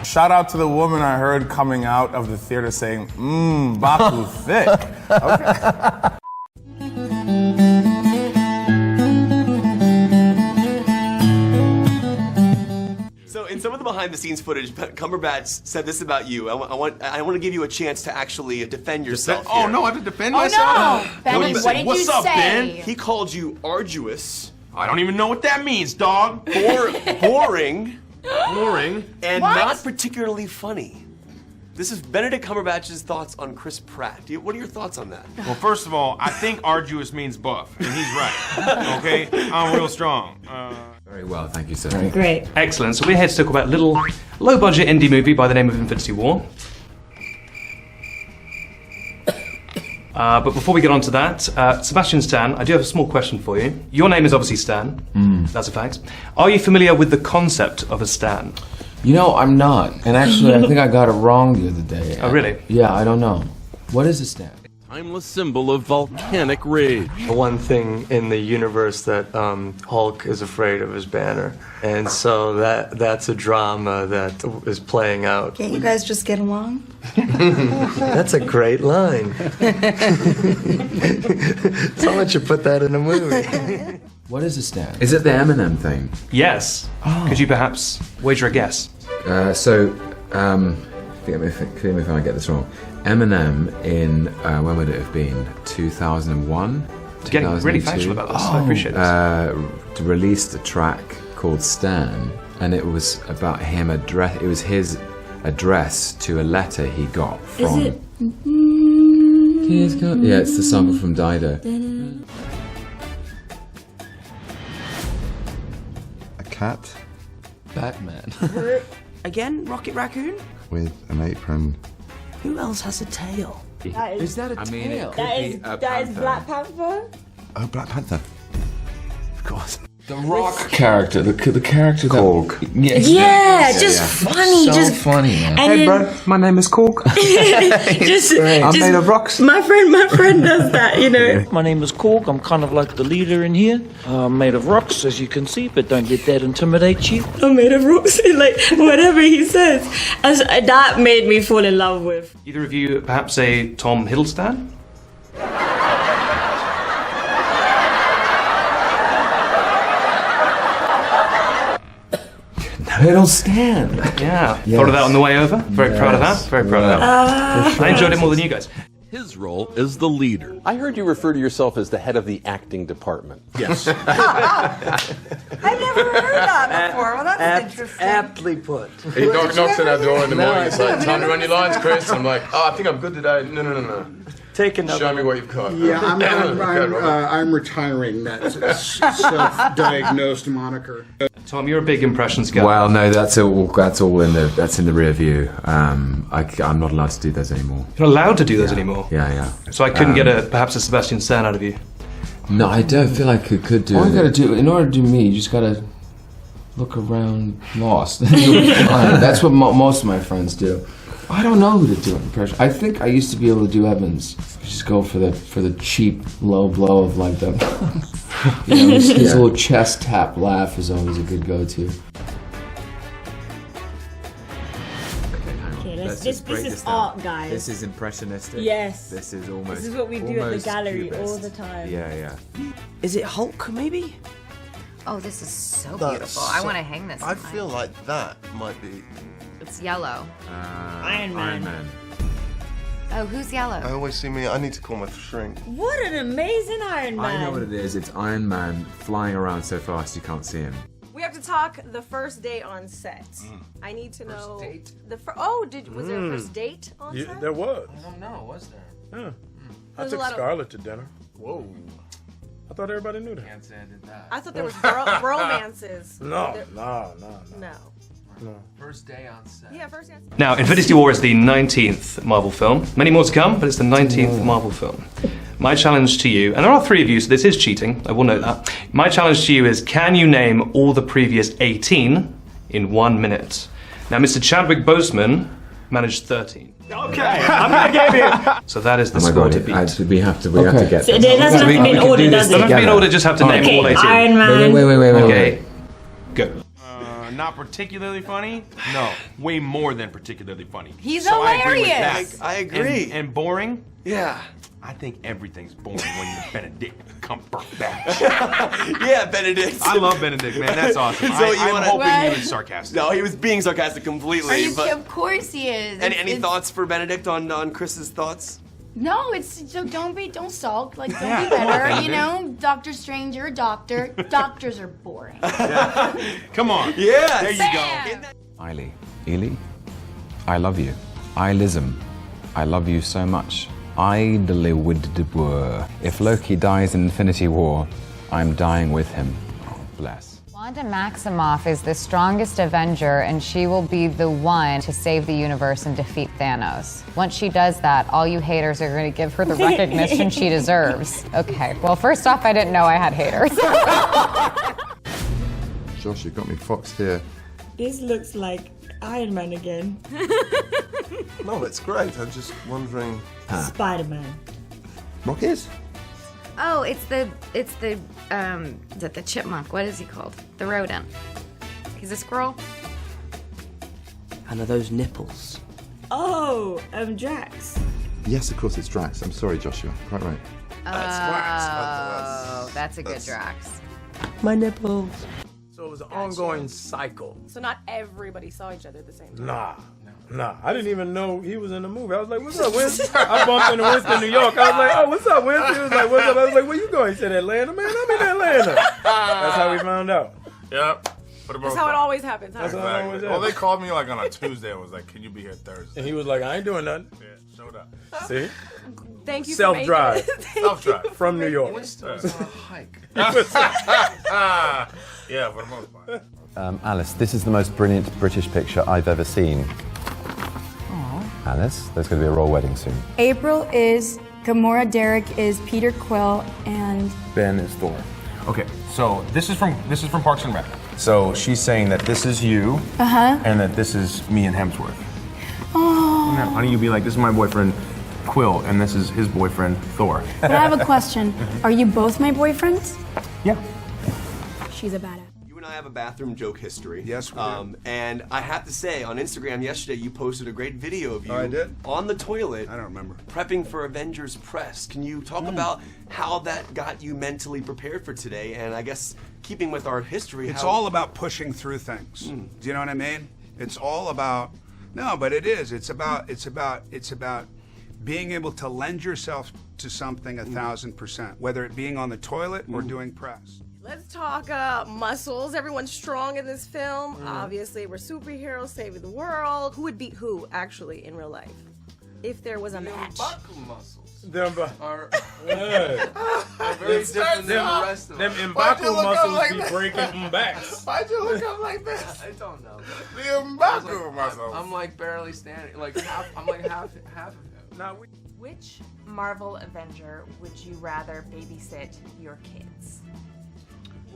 Shout out to the woman I heard coming out of the theater saying, Baku thick. Okay. So in some of the behind-the-scenes footage, Cumberbatch said this about you. I want to give you a chance to actually defend yourself. Oh no, I have to defend myself. No, Ben, what did you What's up, say? Ben? He called you arduous. I don't even know what that means, dog. Boring, and What? not particularly funny. This is Benedict Cumberbatch's thoughts on Chris Pratt. What are your thoughts on that? Well, first of all, I think arduous means buff, and he's right. Okay, I'm real strong. Very well, thank you, sir. Great. Excellent. So we're here to talk about a little low-budget indie movie by the name of Infinity War. But before we get on to that, Sebastian Stan, I do have a small question for you. Your name is obviously Stan. That's a fact. Are you familiar with the concept of a Stan? You know, I'm not. And actually, I think I got it wrong the other day. Oh, really? Yeah, I don't know. What is a Stan? Timeless symbol of volcanic rage. The one thing in the universe that Hulk is afraid of is Banner. And so that's a drama that is playing out. Can't you guys just get along? That's a great line. Someone should put that in a movie. What is a Stan? Is it the Eminem thing? Yes. Oh. Could you perhaps wager a guess? Forgive me if I get this wrong. Eminem in, when would it have been? 2001? Getting really factual about this. I appreciate this. Released a track called Stan, and it was about him it was his address to a letter he got from... Is it? Yeah, it's the sample from Dido. A cat Batman. Again, Rocket Raccoon? with an apron. Who else has a tail? Is that a tail? That is Black Panther? Oh, Black Panther. Of course. The Rock character, the character Korg. Yeah, just funny. So just funny, man. And Hey, then, bro, my name is Korg. I'm made of rocks. My friend does that, you know. My name is Korg. I'm kind of like the leader in here. I'm made of rocks, as you can see, but don't let that intimidate you. I'm made of rocks, like whatever he says. That made me fall in love with. Either of you perhaps a Tom Hiddleston? It'll stand. Yeah. Yes. Thought of that on the way over. Very proud of that. Very proud of that. I enjoyed it more than you guys. His role is the leader. I heard you refer to yourself as the head of the acting department. Yes. I've never heard that before. Well, that's interesting. Aptly put. He knocks on our door in the morning. It's like, time to run your lines, Chris. I'm like, oh, I think I'm good today. No. Take another. Show me what you've got. Yeah, Good, I'm retiring that self-diagnosed moniker. Tom, you're a big impressions guy. Well, no, that's all in the rear view. I'm not allowed to do those anymore. You're not allowed to do those anymore. Yeah. So I couldn't get perhaps a Sebastian Stan out of you. No, I don't feel like I could do. All you gotta do, in order to do me, you just gotta look around lost. You'll be fine. That's what most of my friends do. I don't know who to do an impression. I think I used to be able to do Evans. Just go for the cheap low blow of like the, his little chest tap laugh is always a good go-to. Okay, this is art, guys. This is impressionistic. Yes. This is almost. This is what we do at the gallery cubist. all the time. Yeah. Is it Hulk, maybe? Oh, this is so beautiful. I want to hang this. I feel like that might be. It's yellow. Iron Man. Oh, who's yellow? I always see me. I need to call my shrink. What an amazing Iron Man. I know what it is. It's Iron Man flying around so fast you can't see him. We have to talk the first day on set. I need to know was there a first date on set? There was. I don't know, was there? Yeah. I There's a took lot of- Scarlett to dinner. Whoa. I thought everybody knew that. Can't say I did that. I thought there was romances. No. No. First day on set. Yeah, first day on set. Now, Infinity War is the 19th Marvel film. Many more to come, but it's the 19th Marvel film. My challenge to you, and there are 3 of you, so this is cheating, I will note that. My challenge to you is, can you name all the previous 18 in 1 minute? Now, Mr. Chadwick Boseman managed 13. Okay, I'm gonna give you. So that is the score to beat. We have to get. So it doesn't have to be in order, does it? Doesn't have to be in order, just have to name all 18. Iron Man. Wait. Okay, go. not particularly funny? No, way more than particularly funny. He's so I agree with hilarious. that. I agree. And boring? Yeah. I think everything's boring when you're Benedict Cumberbatch. Yeah, Benedict. I love Benedict, man. That's awesome. So I'm hoping he was sarcastic. No, he was being sarcastic completely. Of course he is. Any thoughts for Benedict on Chris's thoughts? No, it's so don't sulk. Like, don't Yeah. be better. Come on, You know, Doctor Strange, you're a doctor. Doctors are boring. Come on. Yeah. There you go. Ely, I love you. Ilism, I love you so much. If Loki dies in Infinity War, I'm dying with him. Bless. Wanda Maximoff is the strongest Avenger, and she will be the one to save the universe and defeat Thanos. Once she does that, all you haters are going to give her the recognition she deserves. Okay, well, first off, I didn't know I had haters. Josh, you got me foxed here. This looks like Iron Man again. No, it's great. I'm just wondering. Spider-Man. Rockets? Oh, it's the chipmunk. What is he called? The rodent. He's a squirrel. And are those nipples? Oh, Drax. Yes, of course it's Drax. I'm sorry, Joshua. Quite right. Oh, that's a good Drax. My nipples. So it was an ongoing cycle. So not everybody saw each other at the same time. Nah. I didn't even know he was in the movie. I was like, what's up, Winston? I bumped into Winston, New York. I was like, oh, what's up, Winston? He was like, what's up? I was like, where you going? He said, Atlanta. Man, I'm in Atlanta. That's how we found out. Yep. That's how it always happens. Huh? That's how it always Well, they happens. called me like on a Tuesday and was like, "Can you be here Thursday?" And he was like, I ain't doing nothing. Yeah, showed up. See? Thank you. Self-drive. Self-drive. From New York. Winston was was on on a hike. Yeah, for the most part. Alice, this is the most brilliant British picture I've ever seen. Alice, there's going to be a royal wedding soon. April is Gamora, Derek is Peter Quill, and Ben is Thor. Okay, so this is from Parks and Rec. So she's saying that this is you, and that this is me and Hemsworth. oh. Why don't you be like, this is my boyfriend Quill, and this is his boyfriend Thor. But I have a question. Are you both my boyfriends? Yeah. She's a badass. You and I have a bathroom joke history. Yes, we do. And I have to say, on Instagram yesterday, you posted a great video of you I did? on the toilet. I don't remember. Prepping for Avengers press. Can you talk about how that got you mentally prepared for today? And I guess keeping with our history, It's all about pushing through things. Do you know what I mean? It's all about but it is. It's about being able to lend yourself to something 1,000%, whether it being on the toilet or doing press. Let's talk muscles. Everyone's strong in this film. Obviously, we're superheroes saving the world. Who would beat who, actually, in real life? If there was a match. muscles Them are very different than the rest of Them us. Mbaku muscles be breaking them backs. Why'd you look up like this? I don't know. The Mbaku muscles. I'm like barely standing. Like half. I'm like half of him. Which Marvel Avenger would you rather babysit your kids?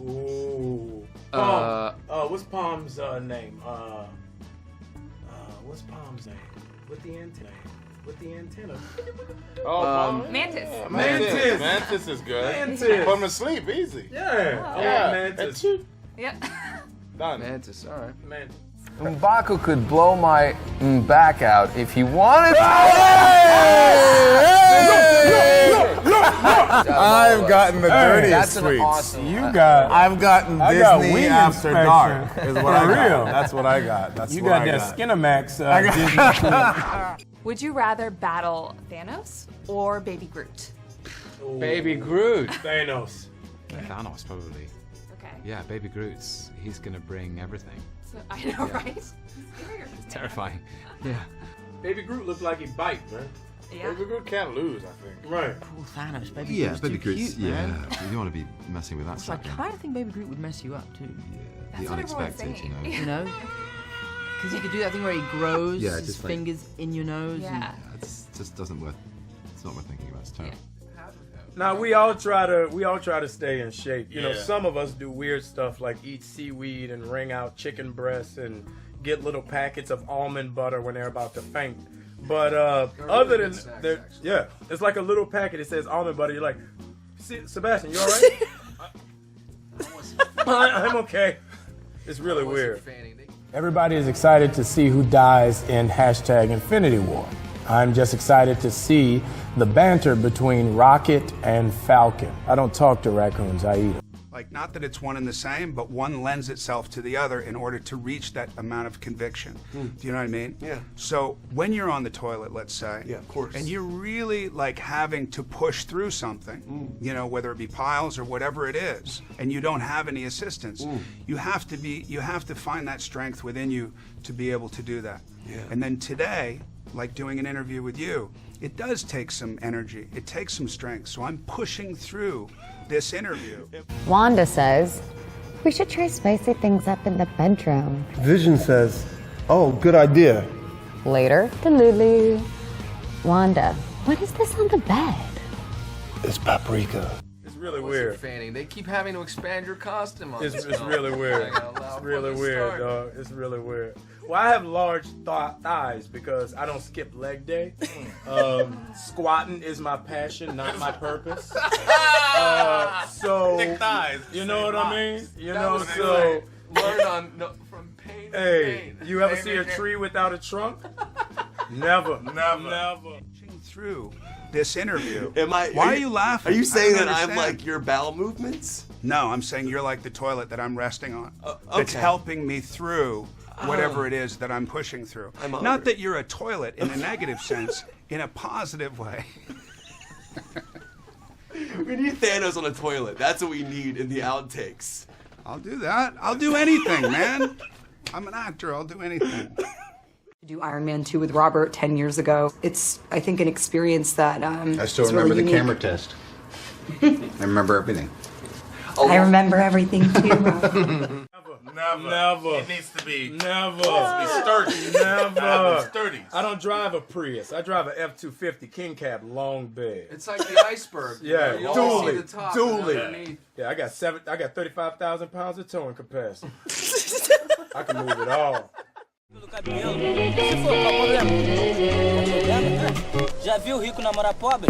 Ooh. What's Palm's name? What's Palm's name? With the antenna. Mantis. Mantis is good. Mantis. Put him to sleep, easy. Yeah. Mantis. Yep. Done. Mantis. All right. Mantis. M'Baku could blow my back out if he wanted to. I've gotten the dirtiest That's an tweets. awesome. I've gotten I got Disney wing After inspection. Dark. Is what I For got. real. That's what I got. That's You what got I that got. Skinamax Disney. Would you rather battle Thanos or Baby Groot? Baby Groot. Thanos. Thanos, probably. Okay. Yeah, Baby Groot's. He's gonna bring everything. So, I know, right? It's terrifying. Yeah. Baby Groot looked like he bite, man. Yeah. Baby Groot can't lose, I think. Right. Poor Thanos, Baby Yeah, Groot's Baby too Groot's. cute, man. Yeah, you don't want to be messing with that I stuff. kind of think Baby Groot would mess you up too. That's The what everyone's unexpected, saying. you know. You know? Because he could do that thing where he grows Yeah, his just like- fingers in your nose. Yeah. It just doesn't worth. It's not worth thinking about. It's terrible. Now we all try to stay in shape. You know, Yeah. some of us do weird stuff like eat seaweed and wring out chicken breasts and get little packets of almond butter when they're about to faint. But other than that, yeah, it's like a little packet. It says almond butter. You're like, Sebastian, you all right? I'm okay. It's really weird. Everybody is excited to see who dies in #Infinity War. I'm just excited to see the banter between Rocket and Falcon. I don't talk to raccoons, I eat them. Like, not that it's one and the same, but one lends itself to the other in order to reach that amount of conviction. Do you know what I mean? Yeah. So when you're on the toilet, let's say, Yeah, of course. and you're really like having to push through something, you know, whether it be piles or whatever it is, and you don't have any assistance, you have to find that strength within you to be able to do that. Yeah. And then today, like doing an interview with you, it does take some energy. It takes some strength. So I'm pushing through this interview. Wanda says, we should try spicy things up in the bedroom. Vision says, oh, good idea. Later, Delulu. Wanda, what is this on the bed? It's paprika. It's really weird. Fanning. They keep having to expand your costume on It's this film. really weird. Saying out loud It's really from the weird, start. dog. It's really weird. Well, I have large thighs because I don't skip leg day. Squatting is my passion, not my purpose. So Thick thighs. you know what I mean? You That know, was so Learn on from pain to hey, pain. you ever Pain see a to pain. tree without a trunk? Never. Through this interview. Why are you laughing? Are you saying I don't that I'm understand. like your bowel movements? No, I'm saying you're like the toilet that I'm resting on. okay. It's helping me through whatever it is that I'm pushing through. I'm Not honored. that you're a toilet in a negative sense, in a positive way. We need Thanos on a toilet. That's what we need in the outtakes. I'll do that. I'll do anything, man. I'm an actor. I'll do anything. Do Iron Man 2 with Robert 10 years ago. It's, I think, an experience that I still is remember really the unique. camera test. I remember everything. I remember everything too. Never. It needs to be. Never. It needs to be sturdy. Never. Sturdy. I don't drive a Prius. I drive a F-250 King Cab long bed. It's like the iceberg. Yeah, You only see dually. the top and Dually. underneath. Yeah, I got 35,000 pounds of towing capacity. I can move it all. Já viu rico namorar pobre?